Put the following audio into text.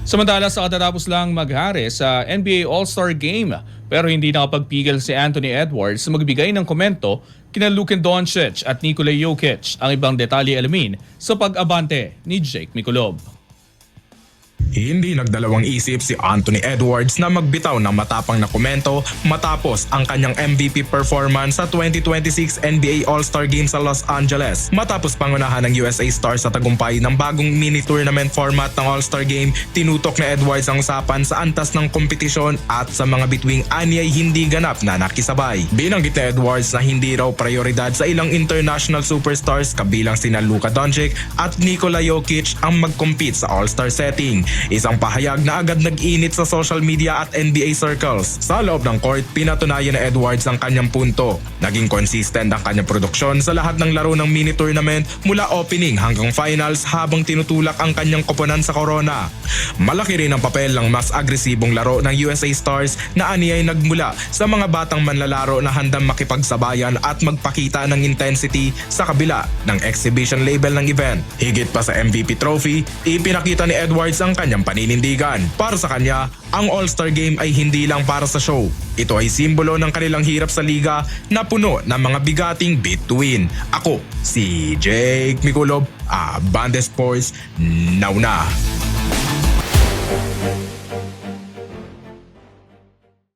Samantala sa katatapos lang maghari sa NBA All-Star Game pero hindi nakapagpigil si Anthony Edwards sa magbigay ng komento kina Luka Doncic at Nikola Jokic. Ang ibang detalye alamin sa pag-abante ni Jake Miculob. Hindi nagdalawang isip si Anthony Edwards na magbitaw ng matapang na komento matapos ang kanyang MVP performance sa 2026 NBA All-Star Game sa Los Angeles. Matapos pangunahan ng USA Stars sa tagumpay ng bagong mini-tournament format ng All-Star Game, tinutok na Edwards ang usapan sa antas ng kompetisyon at sa mga bituing anyay hindi ganap na nakisabay. Binanggit na Edwards na hindi raw prioridad sa ilang international superstars kabilang sina Luka Doncic at Nikola Jokic ang mag-compete sa All-Star setting. Isang pahayag na agad nag-init sa social media at NBA circles. Sa loob ng court, pinatunayan na Edwards ang kanyang punto. Naging consistent ang kanyang produksyon sa lahat ng laro ng mini-tournament mula opening hanggang finals habang tinutulak ang kanyang koponan sa corona. Malaki rin ang papel ng mas agresibong laro ng USA Stars na aniyay nagmula sa mga batang manlalaro na handang makipagsabayan at magpakita ng intensity sa kabila ng exhibition label ng event. Higit pa sa MVP trophy, ipinakita ni Edwards ang kanyang paninindigan. Para sa kanya, ang All-Star Game ay hindi lang para sa show. Ito ay simbolo ng kanilang hirap sa liga na puno ng mga bigating beat to win. Ako, si Jake Miculob, Abante Sports, now na!